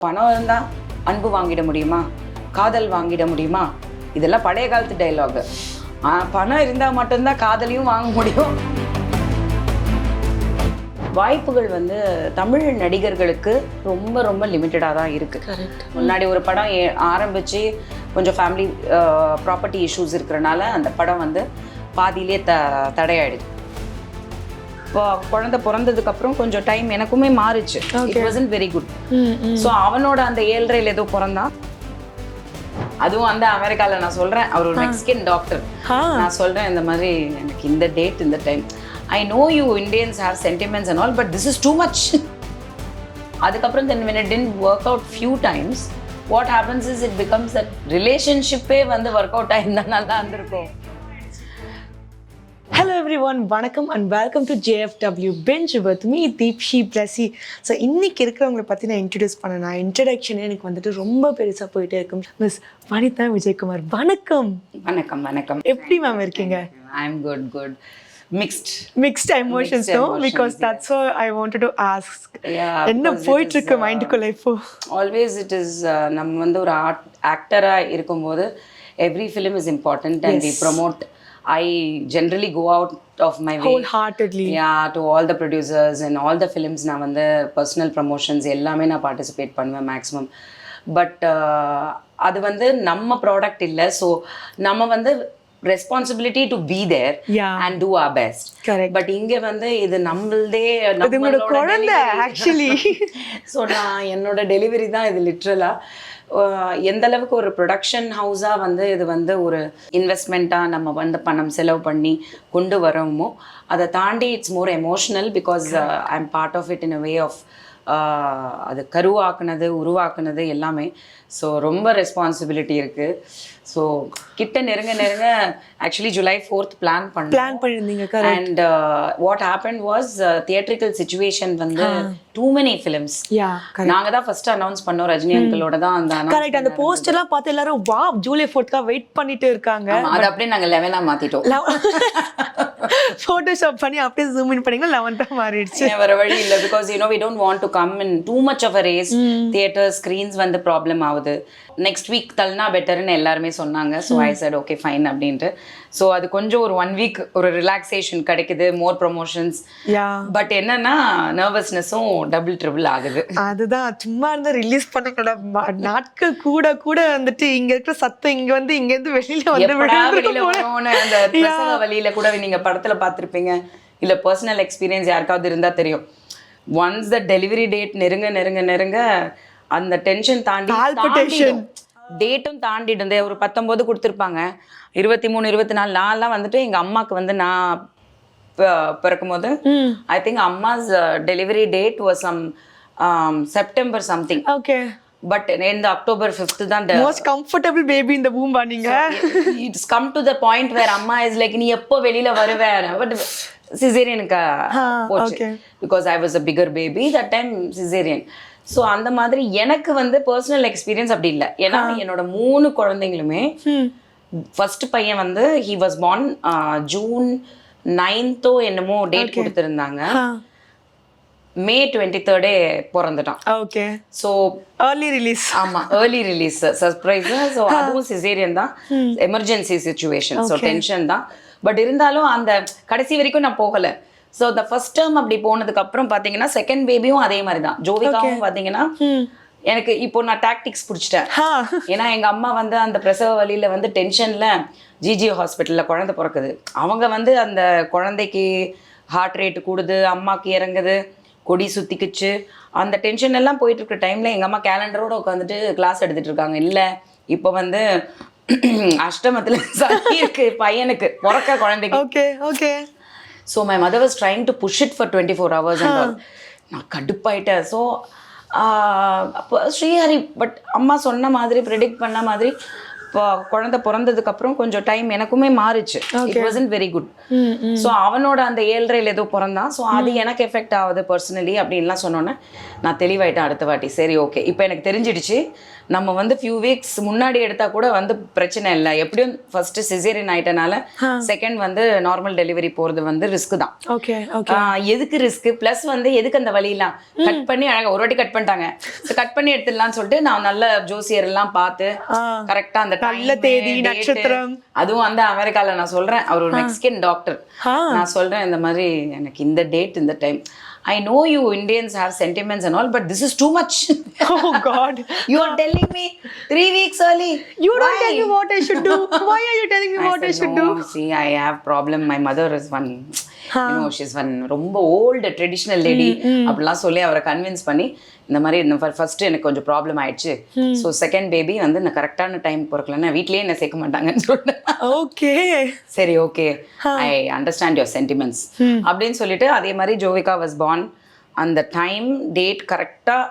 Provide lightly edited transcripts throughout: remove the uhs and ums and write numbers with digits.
பணம் இருந்தால் அன்பு வாங்கிட முடியுமா, காதல் வாங்கிட முடியுமா? இதெல்லாம் பழைய காலத்து டைலாகு. பணம் இருந்தால் மட்டும்தான் காதலையும் வாங்க முடியும். வாய்ப்புகள் வந்து தமிழ் நடிகர்களுக்கு ரொம்ப ரொம்ப லிமிட்டடாக தான் இருக்குது. முன்னாடி ஒரு படம் ஆரம்பித்து கொஞ்சம் ஃபேமிலி ப்ராப்பர்ட்டி இஷ்யூஸ் இருக்கிறனால அந்த படம் வந்து பாதியிலே தடையாயிடுது. இப்போ குழந்தை பிறந்ததுக்கப்புறம் கொஞ்சம் டைம் எனக்குமே மாறிச்சு. It wasn't very good. So அவனோட அந்த 7.5 ஏதோ பிறந்தான். அதுவும் அந்த அமெரிக்காவில் நான் சொல்கிறேன், அவர் ஒரு மெக்சிகன் டாக்டர். நான் சொல்கிறேன் இந்த மாதிரி எனக்கு இந்த டேட் இந்த time, I know you Indians have sentiments and all, but this is too much. அதுக்கப்புறம் தென் when it didn't work out few times, what happens is it becomes that relationship-ஏ வந்து ஒர்க் அவுட் ஆயிருந்தா நல்லா இருந்திருக்கும். Hello everyone, வணக்கம் and welcome to JFW Binge with me Deepshi Blessy. So இன்னைக்கு இருக்கிறவங்களை பற்றி நான் இன்ட்ரடியூஸ் பண்ணேன். இன்ட்ரடக்ஷனே எனக்கு வந்துட்டு ரொம்ப பெருசாக போயிட்டே இருக்கும். மிஸ் வனிதா விஜயகுமார், வணக்கம். வணக்கம் வணக்கம். எப்படி மேம் இருக்கீங்க? I am good good. Mixed emotions no, because that's what I wanted to ask. என்ன போயிட்டு இருக்கு மைண்டுக்குள்ள இப்போ? Always it is நம்ம வந்து ஒரு ஆக்டரா இருக்கும்போது every film is important and we promote. I generally go out of my way wholeheartedly, to all the producers and all the films. நான் வந்து personal promotions எல்லாமே நான் participate பண்ணுவேன் maximum. பட் அது வந்து நம்ம ப்ராடக்ட் இல்லை. ஸோ நம்ம வந்து responsibility to be there and do our best. But இங்கே வந்து இது நம்மளதே குழந்தை ஆக்சுவலி. ஸோ நான் என்னோட டெலிவரி தான் இது லிட்ரலாக. எந்த அளவுக்கு ஒரு ப்ரொடக்ஷன் ஹவுஸாக வந்து இது வந்து ஒரு இன்வெஸ்ட்மெண்ட்டாக நம்ம வந்து பணம் செலவு பண்ணி கொண்டு வரோமோ அதை தாண்டி it's more emotional because I am part of it in a way of அது கருவாக்குனது உருவாக்குனது எல்லாமே. ஸோ ரொம்ப ரெஸ்பான்சிபிலிட்டி இருக்குது. ஸோ கிட்ட நெருங்க ஆக்சுவலி July 4th பிளான் பண்ணியிருந்தீங்க. And what happen was theatrical situation வந்து டூ மெனி ஃபிலிம்ஸ். நாங்கள் தான் ஃபர்ஸ்ட் அனௌன்ஸ் பண்ணோம், ரஜினி அங்கிளோட தான் அந்த போஸ்ட் எல்லாம் பார்த்து எல்லாரும் வா July 4th வெயிட் பண்ணிட்டு இருக்காங்க. அது அப்படியே நாங்கள் 11 மாத்திட்டோம். ஃபோட்டோஷாப் பண்ணி அப்படியே ஜூம் இன் பண்ணீங்க, 11 மாறிடுச்சு. வேற வழி இல்லை. Because we don't want to come in too much of a race. Theatre screens வந்து ப்ராப்ளம் ஆகுது. நெக்ஸ்ட் வீக் தள்ளினா பெட்டர்னு எல்லாருமே சொன்னாங்க. So I set okay fine அப்படின்ட்டு. ஸோ அது கொஞ்சம் ஒரு 1 வீக் ஒரு ரிலாக்ஸேஷன் கிடைக்குது, மோர் ப்ரொமோஷன்ஸ். பட் என்னன்னா நர்வஸ்னஸும் டபுள் ட்ரிபிள் ஆகுது. அதுதான் சும்மா இருந்தா ரிலீஸ் பண்ணக்கூட நாட்கள் கூட வந்துட்டு இங்க இருக்கிற சத்தம் இங்க வந்து இங்க இருந்து வெளியில வந்து அந்த பிரசவ வழியில கூட நீங்க படத்துல பார்த்திருப்பீங்க, இல்ல பர்சனல் எக்ஸ்பீரியன்ஸ் யாருக்காவது இருந்தா தெரியும். ஒன்ஸ் த டெலிவரி டேட் நெருங்க அந்த டென்ஷன் தாண்டி டேட்டும் தாண்டிட்டு ஒரு 19 கொடுத்துருப்பாங்க, 23 24 நாள்லாம் வந்துட்டு எங்கள் அம்மாவுக்கு வந்து நான் பிறக்கும் போது ஐ திங்க் அம்மாஸ் delivery date was some September something. Okay. But இந்த October 5th தான் மோஸ்ட் கம்ஃபர்டபிள் பேபி இந்த பூம் பண்ணீங்க. It's come to the point where அம்மா இஸ் லைக் நீ எப்போ வெளியில வருவேன். பட் சிசேரியனுக்கு போச்சு because I was a bigger baby that time caesarean. So அந்த மாதிரி எனக்கு வந்து பர்சனல் எக்ஸ்பீரியன்ஸ் அப்படி இல்லை. ஏன்னா என்னோட 3 குழந்தைங்களுமே ஃபர்ஸ்ட் பையன் வந்து he was born June 9th என்னமோ டேட் கொடுத்துருந்தாங்க. May 23rd பிறந்துட்டான். ஓகே. So early release. ஆமாம், ஏர்லி ரிலீஸ் சர்ப்ரைஸ். ஸோ அதுவும் சிசேரியன் தான், எமர்ஜென்சி சுச்சுவேஷன். ஸோ டென்ஷன் தான். பட் இருந்தாலும் அந்த கடைசி வரைக்கும் நான் போகலை. ஸோ த ஃபர்ஸ்ட் டேர்ம் அப்படி போனதுக்கு அப்புறம் பார்த்தீங்கன்னா செகண்ட் பேபியும் அதே மாதிரி தான். ஜோவிகாவும் பார்த்தீங்கன்னா எனக்கு இப்போ நான் டாக்டிக்ஸ் பிடிச்சிட்டேன். ஏன்னா எங்கள் அம்மா வந்து அந்த பிரசவ வழியில் வந்து டென்ஷனில் ஜிஜி ஹாஸ்பிட்டலில் குழந்தை பிறக்குது. அவங்க வந்து அந்த குழந்தைக்கு ஹார்ட் ரேட்டு கூடுது, அம்மாவுக்கு இறங்குது, கொடி சுற்றிக்குச்சு, அந்த டென்ஷன் எல்லாம் போயிட்டு இருக்கிற டைமில் எங்கள் அம்மா கேலண்டரோடு உட்காந்துட்டு கிளாஸ் எடுத்துகிட்டு இருக்காங்க. இல்லை இப்போ வந்து அஷ்டமத்தில் சரி இருக்கு பையனுக்கு பிறக்க குழந்தைக்கு. Okay okay. So my mother was trying to push it for 24 hours and all. நான் கடுப்பாயிட்டேன். ஸோ அப்போ ஸ்ரீஹரி பட் அம்மா சொன்ன மாதிரி ப்ரெடிக்ட் பண்ண மாதிரி குழந்தை பிறந்ததுக்கு அப்புறம் கொஞ்சம் டைம் எனக்குமே மாறுச்சு. It wasn't very good. So அவனோட அந்த 7.5 ஏதோ பிறந்தான். ஸோ அது எனக்கு எஃபெக்ட் ஆகுது பர்சனலி அப்படின்லாம் சொன்னோன்னே நான் தெளிவாயிட்டேன் அடுத்த வாட்டி. சரி ஓகே, இப்போ எனக்கு தெரிஞ்சிடுச்சு நம்ம வந்து ஃபியூ வீக்ஸ் முன்னாடி எடுத்தா கூட வந்து பிரச்சனை இல்லை, எப்படியும் ஃபர்ஸ்ட் சிசேரியன் ஆயிட்டனால செகண்ட் வந்து நார்மல் டெலிவரி போறது வந்து ரிஸ்க் தான். ஓகே எதுக்கு ரிஸ்க் பிளஸ் வந்து எதுக்கு அந்த வழியெல்லாம் கட் பண்ணி அழகா ஒரு வாட்டி கட் பண்ணிட்டாங்க, கட் பண்ணி எடுத்துடலாம்னு சொல்லிட்டு நான் நல்ல ஜோசியர் எல்லாம் பார்த்து கரெக்டா அந்த நல்ல தேதி நட்சத்திரம், அதுவும் அந்த அமெரிக்கால நான் சொல்றேன், அவர் ஒரு மெக்சிகன் டாக்டர். நான் சொல்றேன் இந்த மாதிரி எனக்கு இந்த டேட் இந்த time, I know you Indians have sentiments and all, but this is too much. Oh God. You are telling me 3 weeks early. You don't tell me what I should do. Why are you telling me what I should do? See, I have problem. My mother is one, you know, she's one ரொம்ப old traditional lady. அப்படிலாம் சொல்லி அவரை convince பண்ணி இந்த மாதிரி இந்த first எனக்கு கொஞ்சம் ப்ராப்ளம் ஆயிடுச்சு. ஸோ செகண்ட் பேபி வந்து நான் கரெக்டான டைம் பிறக்கலன்னா வீட்லயே என்ன சேர்க்க மாட்டாங்கன்னு சொல்லிட்டேன். ஓகே சரி okay, I understand your sentiments அப்படின்னு சொல்லிட்டு அதே மாதிரி ஜோவிகா வாஸ் பார்ன். அந்த டைம் டேட் கரெக்டாக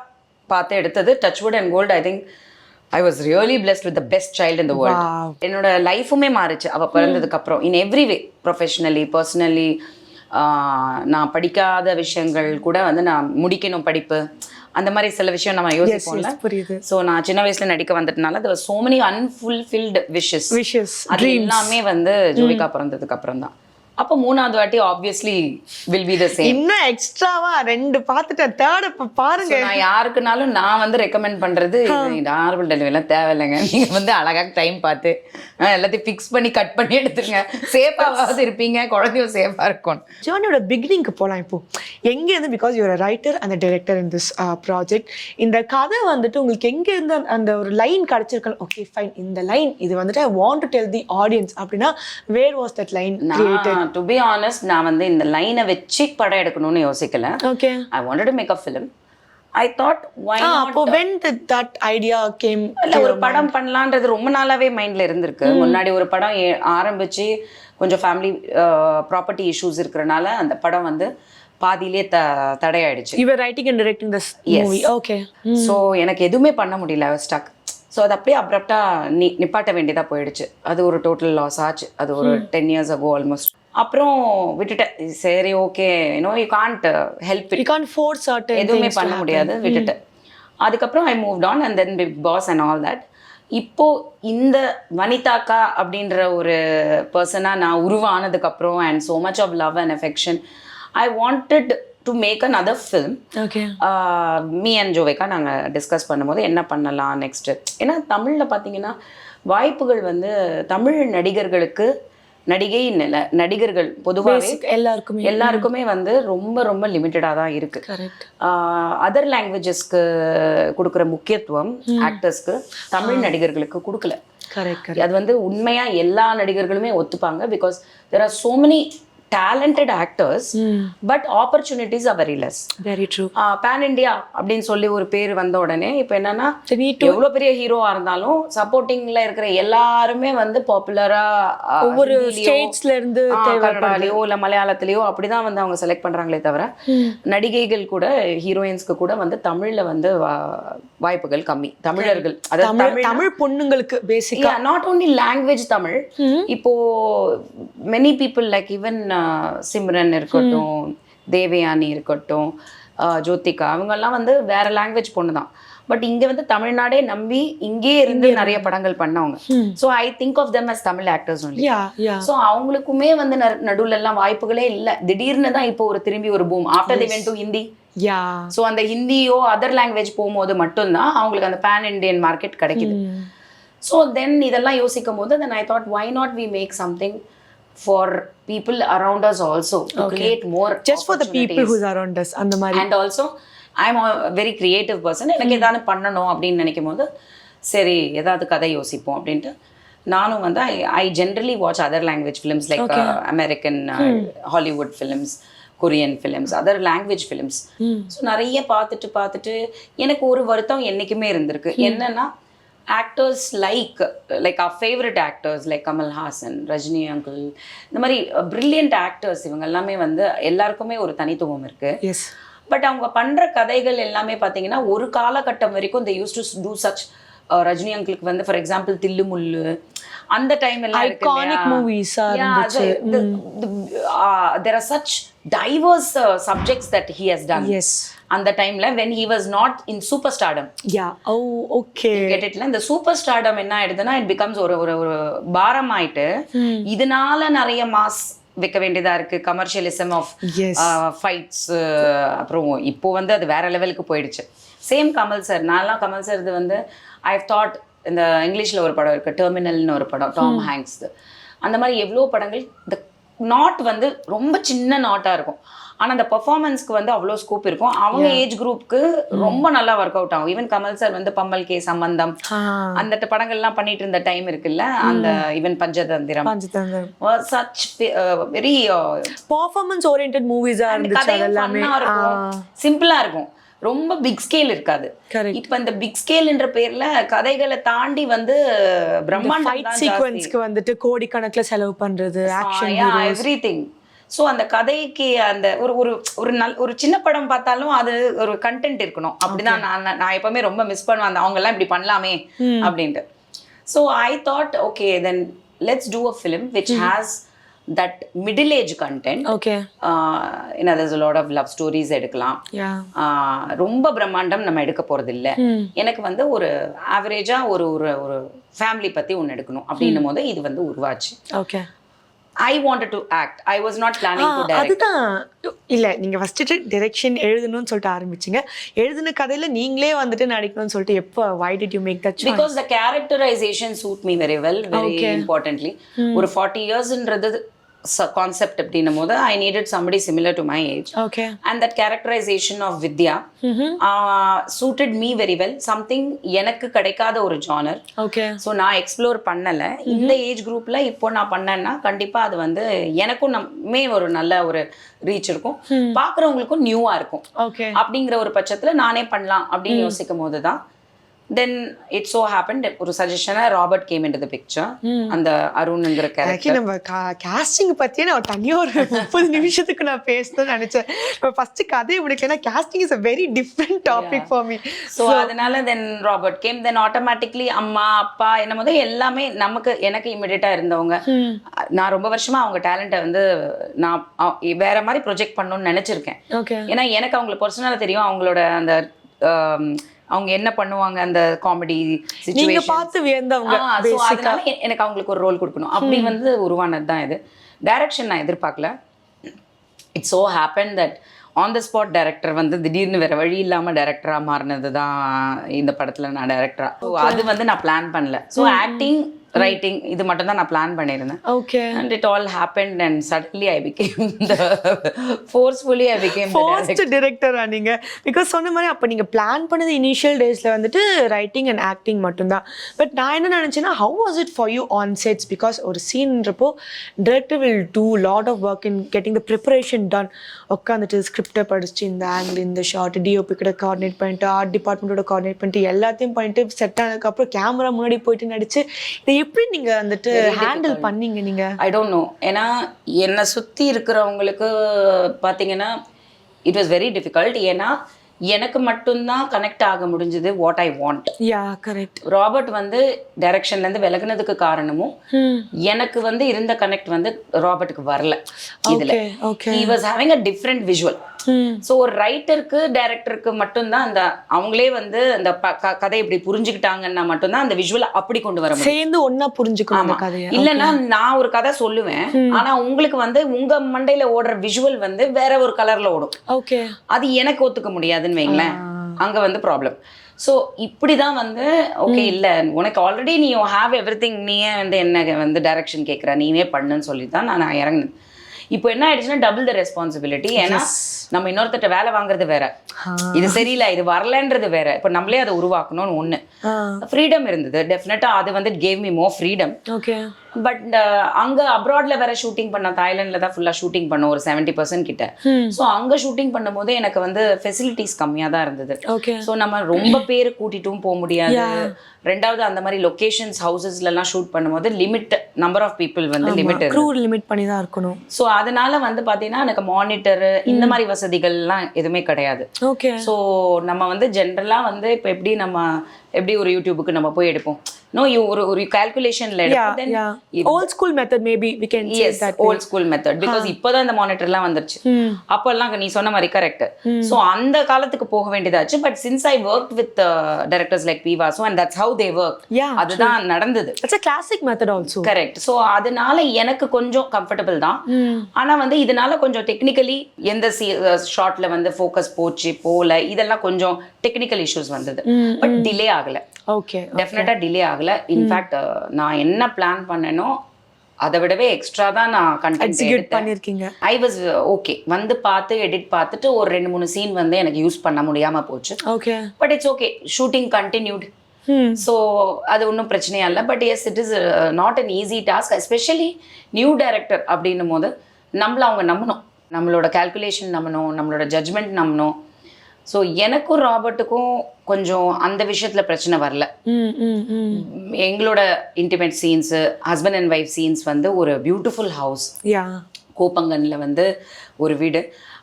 பார்த்து எடுத்தது touchwood and gold. I think I was really blessed with the best child in the world. என்னோட லைஃபுமே மாறிச்சு அவள் பிறந்ததுக்கு அப்புறம். In every way, professionally, personally. நான் படிக்காத விஷயங்கள் கூட வந்து நான் முடிக்கணும் படிப்பு, அந்த மாதிரி சில விஷயம் நம்ம யோசிப்போம்ல. ஸோ நான் சின்ன வயசுல நடிக்க வந்துட்டனால there were so many unfulfilled wishes. அது எல்லாமே வந்து ஜோவிகா பிறந்ததுக்கு அப்புறம் தான். அப்போ மூணாவது வாட்டி obviously will be the same. இன்னும் எக்ஸ்ட்ராவா 2 பார்த்துட்டேன், தேர்ட் இப்ப பாருங்க. நான் யாருக்குனாலும் நான் வந்து ரெக்கமெண்ட் பண்றது நார்மல் டெலிவரிலாம் தேவையில்லைங்க, நீங்க வந்து அழகா டைம் பார்த்து எல்லாத்தையும் ஃபிக்ஸ் பண்ணி கட் பண்ணி எடுத்துருங்க, சேஃபாவது இருப்பீங்க, குழந்தையும் சேஃபா இருக்கும். ஜேர்னியோட பிகினிங்க்கு போகலாம். இப்போ எங்க இருந்து, because your writer and director in this project, இந்த கதை வந்துட்டு உங்களுக்கு எங்க இருந்து அந்த ஒரு லைன் கிடைச்சிருக்கணும், ஓகே ஃபைன் இந்த லைன் இது வந்துட்டு I want to tell the audience அப்படின்னா where was that line created? To be honest, நான் வந்து இந்த லைனை வச்சு படம் எடுக்கணும்னு யோசிக்கல. Okay, I wanted to make a film. I thought why not. அப்போ when did that idea came? ஒரு படம் பண்ணலான்றது ரொம்ப நாளாவே மைண்ட்ல இருந்திருக்கு. முன்னாடி ஒரு படம் ஆரம்பிச்சு கொஞ்சம் ஃபேமிலி ப்ராப்பர்ட்டி இஷ்யூஸ் இருக்கிறனால அந்த படம் வந்து பாதியிலே தடையாயிடுச்சு. You were writing and directing this movie. Okay. So எனக்கு எதுவுமே பண்ண முடியல, ஸ்டக். ஸோ அது அப்படியே அப்ரப்டாக நிப்பாட்ட வேண்டியதாக போயிடுச்சு. அது ஒரு டோட்டல் லாஸ் ஆச்சு. அது ஒரு 10 years ago ஆல்மோஸ்ட். அப்புறம் விட்டுட்டேன். சரி okay, you know you can't help it, you can't force certain எதுவுமே பண்ண முடியாது, விட்டுட்டேன். அதுக்கப்புறம் I moved on and then Bigg Boss and all that. இப்போ இந்த வனிதாக்கா அப்படின்ற ஒரு பர்சனாக நான் உருவானதுக்கப்புறம் and so much of love and affection, I wanted to make another film. Okay. Me and Jovika நாங்கள் டிஸ்கஸ் பண்ணும்போது என்ன பண்ணலாம் நெக்ஸ்ட்டு. ஏன்னா தமிழில் பார்த்தீங்கன்னா வாய்ப்புகள் வந்து தமிழ் நடிகர்களுக்கு, நடிகை நடிகர்கள் பொதுவாகவே எல்லாருக்குமே வந்து ரொம்ப ரொம்ப லிமிட்டடாக தான் இருக்கு. அதர் லாங்குவேஜஸ்க்கு கொடுக்குற முக்கியத்துவம் ஆக்டர்ஸ்க்கு தமிழ் நடிகர்களுக்கு கொடுக்கல. அது வந்து உண்மையா எல்லா நடிகர்களுமே ஒத்துப்பாங்க. Because there are so many talented actors, but opportunities are very less. Very true. pan India அப்படின்னு சொல்லி ஒரு பேர் வந்த உடனே இப்போ என்னன்னா எவ்வளோ பெரிய ஹீரோவா இருந்தாலும் சப்போர்ட்டிங்ல இருக்கிற எல்லாருமே வந்து பாப்புலரா ஒவ்வொரு ஸ்டேட்ஸ்ல இருந்து கன்னடாலயோ இல்ல மலையாளத்திலயோ அப்படிதான் வந்து அவங்க செலக்ட் பண்றாங்களே தவிர நடிகைகள் கூட ஹீரோயின்ஸ்க்கு கூட வந்து தமிழ்ல வந்து வாய்ப்புகள் கம்மி. தமிழர்கள், அதாவது தமிழ் பொண்ணுங்களுக்கு பேசிக்கா நாட் ஓன்லி லாங்குவேஜ் தமிழ். இப்போ many people like even Simran இருக்கட்டும், தேவயானி இருக்கட்டும், ஜோதிகா, அவங்கெல்லாம் வந்து வேற லாங்குவேஜ் பொண்ணு தான். பட் இங்க வந்து தமிழ்நாடே நம்பி இங்கே இருந்து நிறைய படங்கள் பண்ணவங்க. So I think of them as Tamil actors only. So அவங்களுக்குமே வந்து நடுவுல எல்லாம் வாய்ப்புகளே இல்லை. திடீர்னு தான் இப்போ ஒரு திரும்பி ஒரு boom after the went to Hindi. So அந்த ஹிந்தியோ அதர் லாங்குவேஜ் போகும்போது மட்டும்தான் அவங்களுக்கு அந்த பேன் இண்டியன் மார்க்கெட் கிடைக்குது. ஸோ தென் இதெல்லாம் யோசிக்கும் போது then I thought why not we make something for people around us also to create more just for the people who are around us and the mari. And also I am a very creative person. எனக்கு ஏதாவது பண்ணணும் அப்படின்னு நினைக்கும் போது சரி ஏதாவது கதை யோசிப்போம் அப்படின்ட்டு நானும் வந்து I generally watch other language films like American Hollywood films, Korean films, other language films. So நிறைய பார்த்துட்டு எனக்கு ஒரு வருத்தம் என்னைக்குமே இருந்திருக்கு. என்னன்னா actors like our favorite actors like Kamal Haasan, Rajini uncle, இந்த மாதிரி brilliant actors இவங்க எல்லாமே வந்து எல்லாருக்குமே ஒரு தனித்துவம் இருக்கு. பட் அவங்க பண்ற கதைகள் எல்லாமே பார்த்தீங்கன்னா ஒரு காலகட்டம் வரைக்கும் they used to do such Rajini அங்கிளுக்கு வந்து ஃபார் எக்ஸாம்பிள் தில்லு முள்ளு அந்த டைம் எல்லாம் ஐகானிக் மூவிஸா இருந்துச்சு. there are such diverse subjects that he has done. Yes. அந்த டைம்ல when he was not in superstardom. Yeah. Oh, okay. Get it? இந்த superstardom என்ன ஆயிடுதுன்னா it becomes ஒரு ஒரு ஒரு பாரம் ஆயிட்டு இதனால நிறைய மாஸ் வைக்க வேண்டியதா இருக்கு, கமர்ஷியலிசம் ஆஃப் ஃபைட்ஸ். அப்புறம் இப்போ வந்து அது வேற லெவலுக்கு போயிடுச்சு. சேம் கமல் சார், நான்லாம் கமல் சார் இது வந்து ஐ ஹவ் தாட் இந்த இங்கிலீஷில் ஒரு படம் இருக்குது டெர்மினல்னு ஒரு படம், டாம் ஹேங்க்ஸ். அந்த மாதிரி எவ்வளோ படங்கள் இந்த நாட் வந்து ரொம்ப சின்ன நாட்டாக இருக்கும், ஆனால் அந்த பெர்ஃபார்மன்ஸ்க்கு வந்து அவ்வளோ ஸ்கோப் இருக்கும். அவங்க ஏஜ் குரூப்புக்கு ரொம்ப நல்லா ஒர்க் அவுட் ஆகும். ஈவன் கமல் சார் வந்து பம்மல் கே சம்பந்தம் அந்த படங்கள்லாம் பண்ணிட்டு இருந்த டைம் இருக்குல்ல, அந்த even Panchathanthiram such very performance oriented மூவிஸா இருந்துச்சு. சிம்பிளா இருக்கும், ரொம்ப பிக் ஸ்கேல் இருக்காது. இப்ப இந்த பிக் ஸ்கேல்ன்ற பேர்ல கதைகளை தாண்டி வந்து பிரம்மாண்டம் சீக்வென்ஸ்க்கு வந்துட்டு கோடிக்கணக்குல செலவு பண்றது, ஆக்ஷன் எவ்ரிதிங். ஸோ அந்த கதைக்கு அந்த ஒரு ஒரு ஒரு ஒரு சின்ன படம் பார்த்தாலும் அது ஒரு கண்டென்ட் இருக்கணும். அப்படிதான் நான் எப்பவுமே ரொம்ப மிஸ் பண்ணுவேன், அந்த அவங்க எல்லாம் இப்படி பண்ணலாமே அப்படின்ட்டு. So I thought okay then let's do a film which has that middle age content. Okay. There's a lot of love stories எடுக்கலாம். ரொம்ப பிரம்மாண்டம் நம்ம எடுக்க போறது இல்ல. எனக்கு வந்து ஒரு ஆவரேஜா ஒரு ஒரு ஃபேமிலி பத்தி ஒன்று எடுக்கணும் அப்படின்னும் போது இது வந்து உருவாச்சு. Okay. I wanted to act. I was not planning to direct. அதுதான் இல்ல, நீங்க ஃபர்ஸ்ட் டைரக்ஷன் எழுதணும்னு சொல்லிட்டு ஆரம்பிச்சீங்க, எழுதின கதையில நீங்களே வந்துட்டு நடிக்கணும்னு சொல்லிட்டு எப்போ why did you make that choice? Because the characterization suit me very well, very importantly. ஒரு 40 yearsன்றது concept அப்படின்னும் போது I needed somebody similar to my age. Okay. And that characterization of Vidya suited me very well. Something எனக்கு கிடைக்காத ஒரு genre. Okay. So நான் explore பண்ணல. இந்த age குரூப்ல இப்போ நான் பண்ணேன்னா கண்டிப்பா அது வந்து எனக்கும் நம்மே ஒரு நல்ல ஒரு ரீச் இருக்கும், பார்க்குறவங்களுக்கும் நியூவா இருக்கும். Okay. அப்படிங்கிற ஒரு பட்சத்துல நானே பண்ணலாம் அப்படின்னு யோசிக்கும் போது தான் then it so happened ஒரு சஜஷனா Robert came into the picture. அந்த அருண்ங்கிற கேரக்டர். நம்ம காஸ்டிங் பத்தியே நான் தனியா ஒரு 30 நிமிஷத்துக்கு நான் பேசணும்னு நினைச்சேன். ஃபர்ஸ்ட் கதையை முடிக்கலனா casting is a very different topic for me. So அதனால then Robert came, then automatically அம்மா அப்பா என்னமோ எல்லாமே எனக்கு இமிடியேட்டா இருந்தவங்க. நான் ரொம்ப வருஷமா அவங்க டேலண்ட்டை வந்து நான் வேற மாதிரி ப்ரொஜெக்ட் பண்ணணும்னு நினைச்சிருக்கேன். ஏன்னா எனக்கு அவங்கள பர்சனலா தெரியும், அவங்களோட அந்த அவங்க என்ன பண்ணுவாங்க, அந்த காமெடி சிச்சுவேஷன் நீங்க பார்த்து வியந்தவங்க. அதனால எனக்கு அவங்களுக்கு ஒரு ரோல் கொடுக்கணும் அப்படி வந்து உருவானது தான் இது. டைரக்ஷன் நான் எதிர்பார்க்கல. It so happen that on the spot director வந்து திடீர்னு வேற வழி இல்லாம டைரக்டரா மாறினது தான் இந்த படத்துல நான் டைரக்டரா. ஸோ அது வந்து நான் பிளான் பண்ணல. ஸோ ஆக்டிங் ரைட்டிங் இது மட்டும் தான் நான் பிளான் பண்ணியிருந்தேன். Okay. And it all happened and suddenly I became forcefully I became the director. நீங்க பிகாஸ் சொன்ன மாதிரி அப்ப நீங்க பிளான் பண்ணது இனிஷியல் டேஸ்ல வந்துட்டு ரைட்டிங் அண்ட் ஆக்டிங் மட்டும்தான். பட் நான் என்ன நினைச்சேன்னா how was it for you on sets? Because ஒரு சீன்றப்போ director will do lot of work in getting the preparation done. உட்காந்துட்டு ஸ்கிரிப்டை படிச்சு இந்த ஆங்கிள் இந்த ஷார்ட் டிஓபி கிட்ட கோஆர்டினேட் பண்ணிட்டு ஆர்ட் டிபார்ட்மெண்ட்டோட கோஆர்டினேட் பண்ணிட்டு எல்லாத்தையும் பண்ணிட்டு செட் ஆனதுக்கப்புறம் கேமரா முன்னாடி போயிட்டு நடிச்சு எப்படி நீங்க வந்துட்டு ஹேண்டில் பண்ணீங்க நீங்க? I don't know. ஏன்னா என்னை சுற்றி இருக்கிறவங்களுக்கு பார்த்தீங்கன்னா இட் வாஸ் வெரி டிஃபிகல்ட். ஏன்னா எனக்கு மட்டும்தான் கனெக்ட் ஆக முடிஞ்சது what I want. Yeah correct. Robert வந்து டைரக்ஷன்லேருந்து விலகுனதுக்கு காரணமும் எனக்கு வந்து இருந்த கனெக்ட் வந்து ராபர்ட்டுக்கு வரல. இதில் he was having a different visual. So ஒரு ரைட்டருக்கு டைரக்டருக்கு மட்டும்தான் அந்த அவங்களே வந்து அந்த கதை இப்படி புரிஞ்சுக்கிட்டாங்கன்னா மட்டும்தான் அந்த விஷுவல் அப்படி கொண்டு வர முடியும், சேர்ந்து ஒன்னா புரிஞ்சுக்கணும் கதையை. இல்லைன்னா நான் ஒரு கதை சொல்லுவேன், ஆனா உங்களுக்கு வந்து உங்க மண்டையில ஓடுற விஷுவல் வந்து வேற ஒரு கலர்ல ஓடும். ஓகே, அது எனக்கு ஒத்துக்க முடியாதுன்னு வைங்களேன். அங்க வந்து ப்ராப்ளம். ஸோ இப்படிதான் வந்து ஓகே இல்லை உனக்கு ஆல்ரெடி நீ ஹாவ் எவ்ரிதிங், நீயே வந்து என்ன வந்து டைரக்ஷன் கேட்குற நீயே பண்ணுன்னு சொல்லி தான் நான் இறங்கினேன். இப்போ என்ன ஆயிடுச்சுன்னா டபுள் த ரெஸ்பான்சிபிலிட்டி. ஏன்னா நம்ம இன்னொருத்தட்ட வேலை வாங்குறது வேற, இது சரியில்லை இது வரலன்றது வேற. இப்போ நம்மளே அதை உருவாக்கணும்னு ஒண்ணு ஃப்ரீடம் இருந்தது. டெஃபினட்டா அது வந்து it gave me more freedom. Okay. But அங்க அப்ராட்ல வேற ஷூட்டிங் பண்ண, தாய்லாந்துல தான் ஃபுல்லா ஷூட்டிங் பண்ணோம் ஒரு 70% கிட்ட. ஸோ அங்க ஷூட்டிங் பண்ணும்போது எனக்கு வந்து ஃபெசிலிட்டிஸ் கம்மியா தான் இருந்தது. ஸோ நம்ம ரொம்ப பேர் கூட்டிட்டும் போக முடியாது. ரெண்டாவது அந்த மாதிரி லொகேஷன்ஸ் ஹவுசஸ்ல எல்லாம் ஷூட் பண்ணும்போது லிமிட் நம்பர் ஆஃப் பீப்புள் வந்து லிமிட் பண்ணி தான் இருக்கணும். ஸோ அதனால வந்து பாத்தீங்கன்னா எனக்கு மானிட்டர் இந்த மாதிரி வசதிகள்லாம் எதுவுமே கிடையாது. ஓகே. ஸோ நம்ம வந்து ஜென்ரலாக வந்து இப்போ எப்படி ஒரு யூடியூபுக்கு நம்ம போய் எடுப்போம், நோ ஒரு கால்குலேஷன்ல எடுப்போம். Old school method maybe we can say that. Old school method, because இப்போதான் இந்த மானிட்டர்லாம் வந்துருச்சு. அப்போல்லாம் நீ சொன்ன மாதிரி கரெக்ட். ஸோ அந்த காலத்துக்கு போக வேண்டியதாச்சு. But since I work with directors like P Vasu and that's how they work, அதுதான் நடந்தது. It's a classic method also. Correct. So அதனால எனக்கு கொஞ்சம் கம்ஃபர்டபுள் தான். ஆனா வந்து இதனால கொஞ்சம் டெக்னிக்கலி எந்த ஷார்ட்ல வந்து ஃபோக்கஸ் போல இதெல்லாம் கொஞ்சம் டெக்னிக்கல் இஷ்யூஸ் வந்தது. பட் டிலே ஆகல. ஓகே. டெஃபினட்டா டிலே ஆகல. இன்ஃபேக்ட் நான் என்ன பிளான் பண்ணனோ அதை விடவே எக்ஸ்ட்ரா தான் நான் கண்டென்ட் பண்ணிருக்கீங்க. I was okay. வந்து பார்த்து எடிட் பார்த்துட்டு ஒரு 2-3 சீன் வந்து எனக்கு யூஸ் பண்ண முடியாம போச்சு. Okay. But it's okay, shooting continued. So அது ஒன்றும் பிரச்சனையா இல்லை. But yes, it is not an easy task, especially new director அப்படின்னும் போது நம்மள அவங்க நம்பணும், நம்மளோட கால்குலேஷன் நம்பணும், நம்மளோட ஜட்ஜ்மெண்ட் நம்பணும். ஸோ எனக்கும் ராபர்ட்டுக்கும் கொஞ்சம் அந்த விஷயத்துல பிரச்சனை வரல. எங்களோட intimate scenes, husband and wife scenes வந்து ஒரு பியூட்டிஃபுல் ஹவுஸ், கோப்பங்கன்ல வந்து ஒரு வீடு,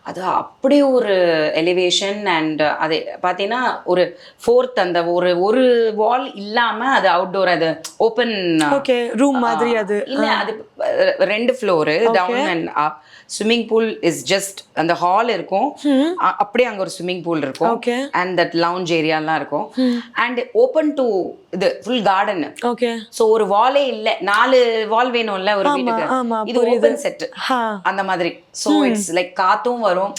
அது அப்படியே ஒரு எலிவேஷன். அண்ட் அது பார்த்தீங்கன்னா ஒரு 4th அந்த ஒரு வால் இல்லாமல் அது அவுட்டோர், அது ஓப்பன் ரூம் மாதிரி. அது இல்லை, அது 2 floor down and up. Swimming pool is just அந்த ஹால் இருக்கும், அப்படியே அங்கே ஒரு ஸ்விம்மிங் பூல் இருக்கும், அண்ட் தட் லவுஞ்ச் ஏரியாலாம் இருக்கும், அண்ட் ஓப்பன் டு இது ஃபுல் கார்டன். ஓகே. ஸோ ஒரு வாலே இல்லை, 4 வால் வேணும்ல ஒரு வீட்டுக்கு, இது ஓப்பன் செட் அந்த மாதிரி. ஸோ இட்ஸ் லைக் காத்தும் வரும்.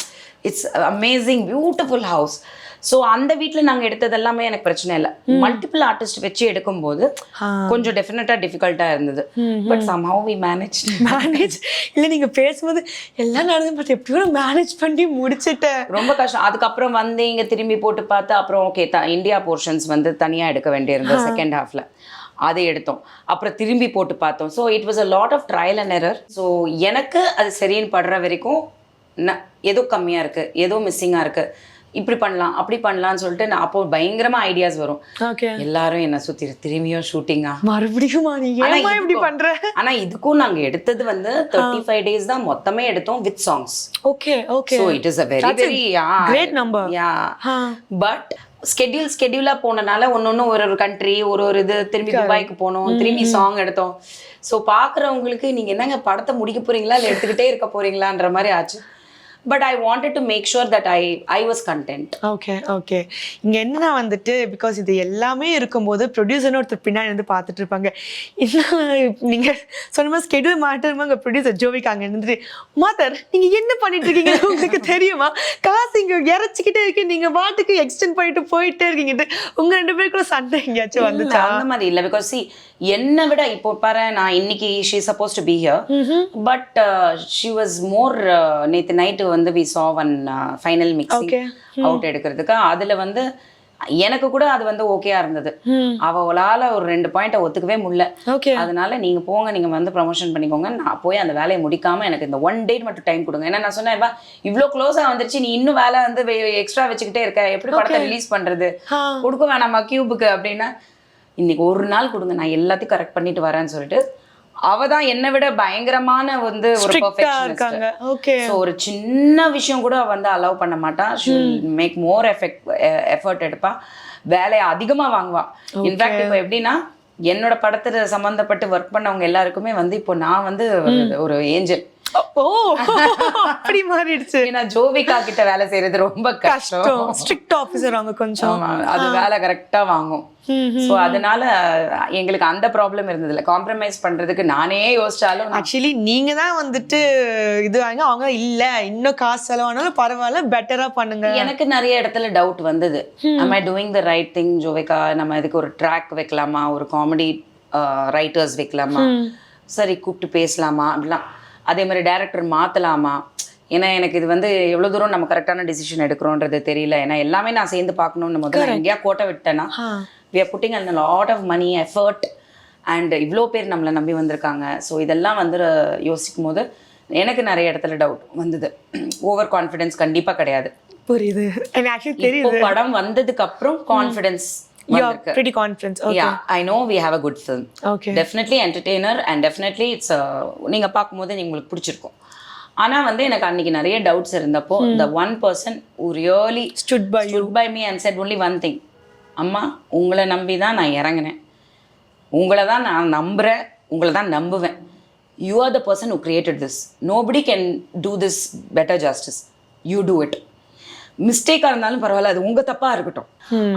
It's amazing beautiful house. So அந்த வீட்டில் நாங்கள் எடுத்தது எல்லாமே எனக்கு பிரச்சனை இல்லை. மல்டிபிள் ஆர்டிஸ்ட் வச்சு எடுக்கும்போது கொஞ்சம் டெஃபினட்டாக டிஃபிகல்ட்டாக இருந்தது. But somehow we manage. இல்லை, நீங்கள் பேசும்போது எல்லாம் நடந்து பார்த்து எப்படியோ மேனேஜ் பண்ணி முடிச்சுட்டேன். ரொம்ப கஷ்டம். அதுக்கப்புறம் வந்து இங்கே திரும்பி போட்டு பார்த்து அப்புறம் ஓகே இந்தியா போர்ஷன்ஸ் வந்து தனியாக எடுக்க வேண்டியிருந்தது செகண்ட் ஹாஃபில், அதை எடுத்தோம். அப்புறம் திரும்பி போட்டு பார்த்தோம். So it was a lot of trial and error. So எனக்கு அது சரின்னு படுற வரைக்கும் ஏதோ கம்மியாக இருக்குது, ஏதோ மிஸ்ஸிங்காக இருக்குது, இப்படி பண்ணலாம் அப்படி பண்ணலாம்னு சொல்லிட்டு நான் அப்போ பயங்கரமா ஐடியாஸ் வரும். எல்லாரும் என்ன சுத்தி திரும்பியும் ஷூட்டிங்கா மறுபடியும் இப்படி பண்ற. ஆனா இதுக்கும் நாங்க எடுத்தது வந்து 35 days தான் மொத்தமே எடுத்தோம் with songs. Okay. Okay. So it is a very great number. But ஸ்கெடியூலா போனனால ஒன்னொன்னு ஒரு கண்ட்ரி ஒரு இது திரும்பி துபாய்க்கு போனோம், திரும்பி சாங் எடுத்தோம். ஸோ பாக்குறவங்களுக்கு நீங்க என்னங்க படத்தை முடிக்க போறீங்களா இல்லை எடுத்துக்கிட்டே இருக்க போறீங்களான்ற மாதிரி ஆச்சு. But I wanted to make sure that I was content. Okay. இங்கே என்னன்னா வந்துட்டு பிகாஸ் இது எல்லாமே இருக்கும்போது ப்ரொடியூசர்னு ஒருத்தர் பின்னாடி வந்து பார்த்துட்டு இருப்பாங்க. இன்னும் நீங்கள் சொன்ன மாதிரி ஸ்கெடியூல் மாட்டிருப்பாங்க. ப்ரொடியூசர் ஜோவிக்கு அங்கே இருந்துட்டு, மாதர் நீங்கள் என்ன பண்ணிட்டு இருக்கீங்க உங்களுக்கு தெரியுமா, காசு இங்கே இறச்சிக்கிட்டே இருக்கு, நீங்கள் பாட்டுக்கு எக்ஸ்டெண்ட் பண்ணிட்டு போயிட்டே இருக்கீங்க. உங்கள் 2 பேருக்குள்ள சண்டை எங்கேயாச்சும் வந்துச்சா? அந்த மாதிரி இல்லை. பிகாஸ் என்னை விட இப்போ பாரு, நான் இன்னைக்கு she suppose to be here, but she was more. நேற்று நைட்டு வந்து we saw one final mixing out எடுக்கிறதுக்கு. அதுல வந்து எனக்கு கூட அது வந்து ஓகேயா இருந்தது. அவளால ஒரு 2 பாயிண்ட்டை ஒத்துக்கவே முடியல. அதனால நீங்க போங்க, நீங்க வந்து ப்ரமோஷன் பண்ணிக்கோங்க, நான் போய் அந்த வேலையை முடிக்காம எனக்கு இந்த 1 day மட்டும் டைம் கொடுங்க. ஏன்னா நான் சொன்னேன், இவ்வளோ க்ளோஸா வந்துருச்சு, நீ இன்னும் வேலை வந்து எக்ஸ்ட்ரா வச்சுக்கிட்டே இருக்க, எப்படி படத்தை ரிலீஸ் பண்றது, கொடுக்க வேணாமா கியூபுக்கு அப்படின்னா, இன்னைக்கு ஒரு நாள் கொடுங்க, நான் எல்லாத்தையும் கரெக்ட் பண்ணிட்டு வரேன்னு சொல்லிட்டு அவதான் என்னை விட பயங்கரமான வந்து ஒரு பெர்ஃபெக்ஷனிஸ்ட். ஓகே. சோ ஒரு சின்ன விஷயம் கூட வந்து அலோவ் பண்ண மாட்டா. she will make more effort எடுப்பா, வேலையை அதிகமா வாங்குவா. இன்ஃபேக்ட் இப்போ எப்படின்னா, என்னோட படத்துல சம்பந்தப்பட்டு ஒர்க் பண்ணவங்க எல்லாருக்குமே வந்து இப்போ நான் வந்து ஒரு ஏஞ்சல். அப்படி மாறிடுச்சு. ஏன்னா ஜோவிகா கிட்ட வேலை செய்யறது ரொம்ப கஷ்டம். ஸ்ட்ரிக்ட் ஆபீசர் அவங்க கொஞ்சம், அது வேலை கரெக்டா வாங்கும். ஸோ அதனால எங்களுக்கு அந்த ப்ராப்ளம் இருந்தது இல்லை. காம்ப்ரமைஸ் பண்றதுக்கு நானே யோசிச்சாலும் ஆக்சுவலி நீங்க தான் வந்துட்டு இது வாங்க, அவங்க இல்ல இன்னும் காசு செலவானாலும் பரவாயில்ல பெட்டரா பண்ணுங்க. எனக்கு நிறைய இடத்துல டவுட் வந்தது, am I doing the right thing Jovika, நம்ம இதுக்கு ஒரு ட்ராக் வைக்கலாமா, ஒரு காமெடி ரைட்டர்ஸ் வைக்கலாமா, சரி கூப்பிட்டு பேசலாமா அப்படிலாம், அதே மாதிரி டைரக்டர் மாற்றலாமா, ஏன்னா எனக்கு இது வந்து எவ்வளோ தூரம் நம்ம கரெக்டான டிசிஷன் எடுக்கிறோன்றது தெரியல. ஏன்னா எல்லாமே நான் சேர்ந்து பார்க்கணுன்னு முதல்ல எங்கேயா கோட்டை விட்டேன்னா, we are putting a lot of money, effort, and இவ்வளோ பேர் நம்மளை நம்பி வந்திருக்காங்க. ஸோ இதெல்லாம் வந்து யோசிக்கும் போது எனக்கு நிறைய இடத்துல டவுட் வந்தது. ஓவர் கான்ஃபிடென்ஸ் கண்டிப்பாக கிடையாது. புரியுது. படம் வந்ததுக்கு அப்புறம் confidence. You're pretty confident. Okay. Yeah, I know we have a good film. Okay. Definitely entertainer and definitely it's நீங்க பாக்கும்போது உங்களுக்கு பிடிச்சிருக்கும். ஆனால் வந்து எனக்கு அன்னைக்கு நிறைய டவுட்ஸ் இருந்தப்போ the one person who really stood by me and said only one thing, அம்மா உங்களை நம்பி தான் நான் இறங்கினேன், உங்களை தான் நான் நம்புகிறேன், உங்களை தான் நம்புவேன். You are the person who created this. Nobody can do this better justice. You do it. மிஸ்டேக்காக இருந்தாலும் பரவாயில்ல, அது உங்கள் தப்பாக இருக்கட்டும்.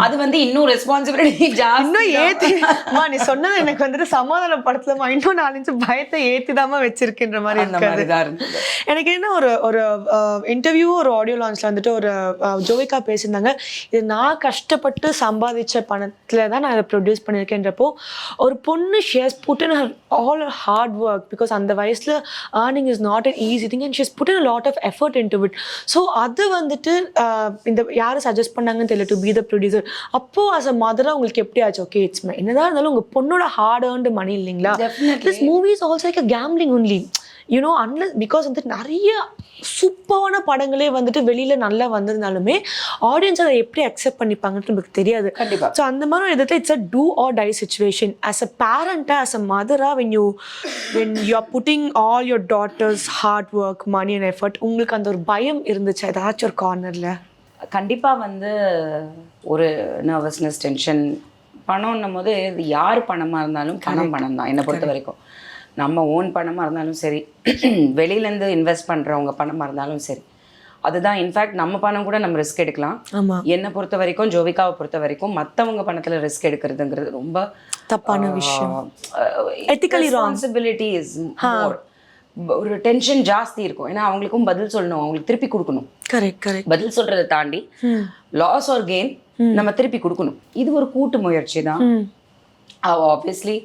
அது வந்து இன்னும் ரெஸ்பான்சிபிலிட்டி ஜாஸ்தி. இன்னும் ஏற்றிமா நீ சொன்னது எனக்கு வந்துட்டு சமாதானப்படுத்தலாமா, இன்னும் 4 பயத்தை ஏற்றிதாமா வச்சிருக்கின்ற மாதிரி இருக்காது. எனக்கு என்ன ஒரு இன்டர்வியூ ஒரு ஆடியோ லான்ச்சில் வந்துட்டு ஒரு ஜோவிகா பேசியிருந்தாங்க, இது நான் கஷ்டப்பட்டு சம்பாதிச்ச பணத்தில் தான் நான் அதை ப்ரொடியூஸ் பண்ணியிருக்கேன்றப்போ ஒரு பொண்ணு she has put in her all hard work, because அந்த வயசில் earning is not an easy thing and she has put in lot of effort in to it. So அது வந்துட்டு இந்த யாரும் சஜஸ்ட் பண்ணாங்கன்னு தெரியல டு பி த ப்ரொடியூசர். அப்போ as a மதரா உங்களுக்கு எப்படி ஆச்சு? ஓகே இட்ஸ் என்னதான் இருந்தாலும் உங்க பொண்ணோட ஹார்ட் ஏர்ன்டு மணி இல்லைங்களா? This movie is also like a gambling only, you know, unless because வந்துட்டு நிறைய சூப்பரான படங்களே வந்துட்டு வெளியில நல்லா வந்திருந்தாலுமே ஆடியன்ஸ் அதை எப்படி அக்செப்ட் பண்ணிப்பாங்கன்னு நமக்கு தெரியாது. கண்டிப்பா. ஸோ அந்த மாதிரி இடத்துல it's a do or die situation. As a பேரண்டா, ஆஸ் அ மதரா, when you are putting all your daughter's hard work, money and effort, உங்களுக்கு அந்த ஒரு பயம் இருந்துச்சு ஏதாச்சும் ஒரு கார்னர்ல? கண்டிப்பாக வந்து ஒரு நர்வஸ்னஸ், டென்ஷன். பணம்னும் போது இது யார் பணமாக இருந்தாலும் பணம் தான் என்னை பொறுத்த வரைக்கும். நம்ம ஓன் பணமாக இருந்தாலும் சரி, வெளியிலேருந்து இன்வெஸ்ட் பண்ணுறவங்க பணமாக இருந்தாலும் சரி, அதுதான். இன்ஃபேக்ட் நம்ம பணம் கூட நம்ம ரிஸ்க் எடுக்கலாம். என்னை பொறுத்த வரைக்கும், ஜோவிகாவை பொறுத்த வரைக்கும் மற்றவங்க பணத்தில் ரிஸ்க் எடுக்கிறதுங்கிறது ரொம்ப தப்பான விஷயம். Responsibility is more. ஒரு டென்ஷன் ஜாஸ்தி இருக்கும். ஏன்னா அவங்களுக்கும் பதில் சொல்லணும், அவங்களுக்கு திருப்பி கொடுக்கணும். கரெக்ட். பதில் சொல்றதை தாண்டி லாஸ் ஆர் கெயின் நம்ம திருப்பி கொடுக்கணும். இது ஒரு கூட்டு முயற்சி தான். Obviously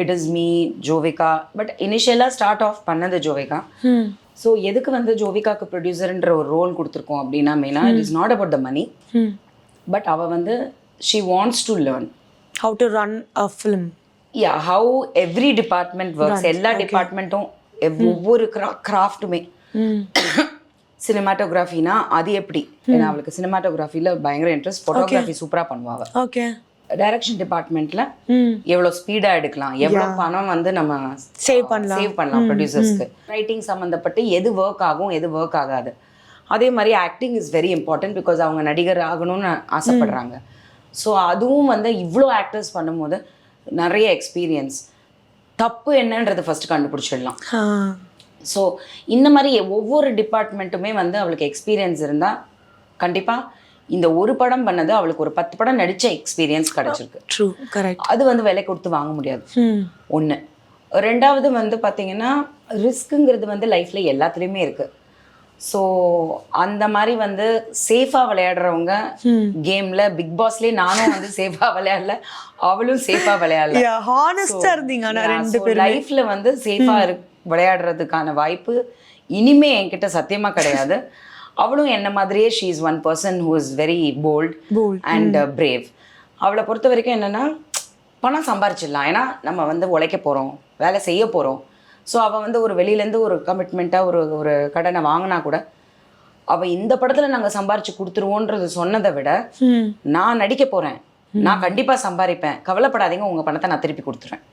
it is me, Jovika. But இனிஷியலாக ஸ்டார்ட் ஆஃப் பண்ணது ஜோவிகா. ஸோ எதுக்கு வந்து ஜோவிகாக்கு ப்ரொடியூசர்ன்ற ஒரு ரோல் கொடுத்துருக்கோம் அப்படின்னா, மெயினாக it is not about the money, but அவ வந்து she wants to learn how to run a film. Yeah, how every department works. எல்லா டிபார்ட்மெண்ட்டும் ஒவ்வொரு கிராஃப்ட்டுமே. சினிமாட்டோகிராஃபினா அது எப்படி, ஏன்னா அவளுக்கு சினிமாட்டோகிராஃபியில் பயங்கர இன்ட்ரெஸ்ட். ஃபோட்டோகிராஃபி சூப்பராக பண்ணுவாங்க. ஓகே. டைரக்ஷன் டிபார்ட்மெண்ட்ல எவ்வளோ ஸ்பீடாக எடுக்கலாம், எவ்வளோ பணம் வந்து நம்ம சேவ் பண்ணலாம் ப்ரொடியூசர்ஸ்க்கு. ரைட்டிங் சம்மந்தப்பட்டு எது ஒர்க் ஆகும், எது ஒர்க் ஆகாது. அதே மாதிரி acting is very important, because அவங்க நடிகர் ஆகணும்னு ஆசைப்படுறாங்க. ஸோ அதுவும் வந்து இவ்வளோ ஆக்டர்ஸ் பண்ணும்போது நிறைய எக்ஸ்பீரியன்ஸ். தப்பு என்னன்றது ஃபர்ஸ்ட் கண்டுபிடிச்சிடலாம். ஸோ இந்த மாதிரி ஒவ்வொரு டிபார்ட்மெண்ட்டுமே வந்து அவளுக்கு எக்ஸ்பீரியன்ஸ் இருந்தால் கண்டிப்பாக இந்த ஒரு படம் பண்ணது அவளுக்கு ஒரு 10 படம் நடித்த எக்ஸ்பீரியன்ஸ் கிடச்சிருக்கு. True, correct. அது வந்து விலை கொடுத்து வாங்க முடியாது. ஒன்று. ரெண்டாவது வந்து பார்த்தீங்கன்னா ரிஸ்க்குங்கிறது வந்து லைஃப்பில் எல்லாத்துலேயுமே இருக்குது. ஸோ அந்த மாதிரி வந்து சேஃபாக விளையாடுறவங்க கேமில், பிக் பாஸ்லேயே நானும் வந்து சேஃபாக விளையாடல, அவளும் சேஃபாக விளையாடல. லைஃப்பில் வந்து சேஃபாக விளையாடுறதுக்கான வாய்ப்பு இனிமே என்கிட்ட சத்தியமாக கிடையாது. அவளும் என்ன மாதிரியே she is one person who is very bold and brave. அவளை பொறுத்த வரைக்கும் என்னென்னா பணம் சம்பாரிச்சிடலாம், ஏன்னா நம்ம வந்து உழைக்க போகிறோம், வேலை செய்ய போகிறோம். ஸோ அவள் வந்து ஒரு வெளியிலேருந்து ஒரு கமிட்மெண்ட்டாக ஒரு கடனை வாங்கினா கூட அவள் இந்த படத்தில் நாங்கள் சம்பாரிச்சு கொடுத்துருவோன்றது சொன்னதை விட, நான் நடிக்க போகிறேன், நான் கண்டிப்பாக சம்பாதிப்பேன், கவலைப்படாதீங்க, உங்கள் பணத்தை நான் திருப்பி கொடுத்துருவேன்.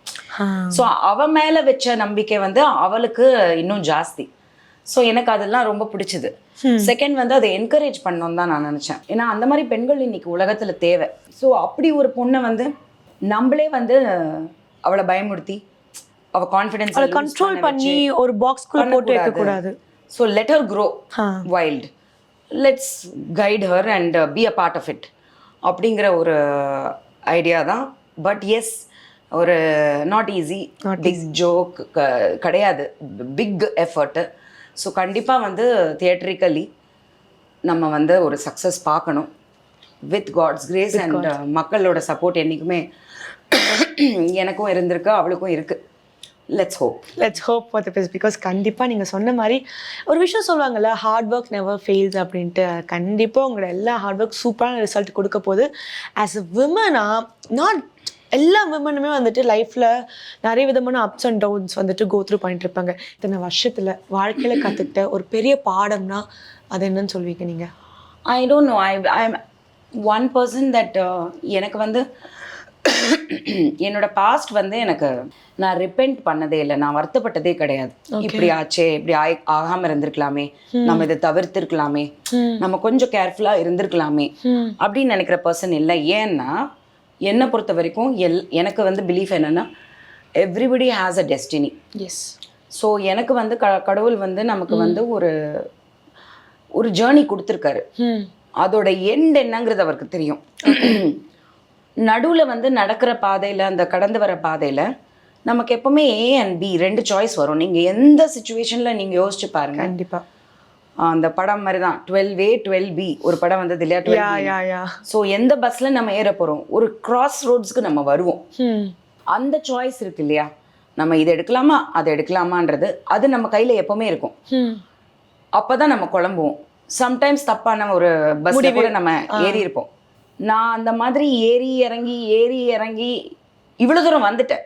ஸோ அவள் மேலே வச்ச நம்பிக்கை வந்து அவளுக்கு இன்னும் ஜாஸ்தி. ஸோ எனக்கு அதெல்லாம் ரொம்ப பிடிச்சது. செகண்ட் வந்து அதை என்கரேஜ் பண்ணோன்னு தான் நான் நினச்சேன். ஏன்னா அந்த மாதிரி பெண்கள் இன்னைக்கு உலகத்தில் தேவை. ஸோ அப்படி ஒரு பொண்ணை வந்து நம்மளே வந்து அவளை பயமுறுத்தி அவ கான்ஃபிடன்ஸ் கண்ட்ரோல் பண்ணி ஒரு பாக்ஸ்க்குள்ள போட்டு வைக்க கூடாது. So let her grow wild, let's guide her and be a part of it அப்படிங்கிற ஒரு ஐடியா தான். பட் எஸ், ஒரு நாட் ஈஸி, பிக் ஜோக் கிடையாது, பிக் எஃபர்ட்டு. ஸோ கண்டிப்பாக வந்து தியேட்ரிக்கலி நம்ம வந்து ஒரு சக்ஸஸ் பார்க்கணும் வித் காட்ஸ் கிரேஸ் அண்ட் மக்களோட சப்போர்ட் என்றைக்குமே எனக்கும் இருந்திருக்கு, அவளுக்கும் இருக்குது. Let's hope for the best. Because கண்டிப்பாக நீங்கள் சொன்ன மாதிரி ஒரு விஷயம் சொல்லுவாங்கல்ல, ஹார்ட் ஒர்க் நெவர் ஃபெயில்ஸ் அப்படின்ட்டு. கண்டிப்பாக உங்களோட எல்லா ஹார்ட் ஒர்க் சூப்பரான ரிசல்ட் கொடுக்க போகுது. ஆஸ் அ விமனாக, நாட் எல்லா விமனுமே வந்துட்டு லைஃப்பில் நிறைய விதமான அப்ஸ் அண்ட் டவுன்ஸ் வந்துட்டு கோ த்ரூ பண்ணிட்டு இருப்பாங்க. இத்தனை வருஷத்தில் வாழ்க்கையில் கற்றுக்கிட்ட ஒரு பெரிய பாடம்னா அது என்னன்னு சொல்வீங்க நீங்கள்? I don't know. I am one person that எனக்கு வந்து என்னோட பாஸ்ட் வந்து எனக்கு நான் ரிப்பெண்ட் பண்ணதே இல்லை, நான் வருத்தப்பட்டதே கிடையாது. இப்படி ஆச்சே, இப்படி ஆகாம இருந்திருக்கலாமே, நம்ம இதை தவிர்த்திருக்கலாமே, நம்ம கொஞ்சம் கேர்ஃபுல்லா இருந்திருக்கலாமே அப்படின்னு நினைக்கிற பர்சன் இல்லை. ஏன்னா என்னை பொறுத்த வரைக்கும் எனக்கு வந்து பிலீஃப் என்னன்னா, everybody has a destiny. Yes. So எனக்கு வந்து கடவுள் வந்து நமக்கு வந்து ஒரு ஜேர்னி கொடுத்துருக்காரு. அதோட எண்ட் என்னங்கிறது அவருக்கு தெரியும். நடுவில் வந்து நடக்கிற பாதையில், அந்த கடந்து வர பாதையில் நமக்கு எப்பவுமே A and B 2 சாய்ஸ் வரும். நீங்கள் எந்த சுச்சுவேஷனில் நீங்கள் யோசிச்சு பாருங்க. கண்டிப்பாக அந்த படம் மாதிரி தான் 12A 12B ஒரு படம் வந்தது இல்லையா, 12B. ஸோ எந்த பஸ்ஸில் நம்ம ஏற போகிறோம், ஒரு கிராஸ் ரோட்ஸ்க்கு நம்ம வருவோம். அந்த சாய்ஸ் இருக்கு இல்லையா, நம்ம இதை எடுக்கலாமா அதை எடுக்கலாமான்றது அது நம்ம கையில் எப்பவுமே இருக்கும். அப்போ தான் நம்ம குழம்புவோம். சம்டைம்ஸ் தப்பான ஒரு பஸ்ஸில் கூட நம்ம ஏறி இருப்போம். நான் அந்த மாதிரி ஏறி இறங்கி இவ்வளோ தூரம் வந்துட்டேன்.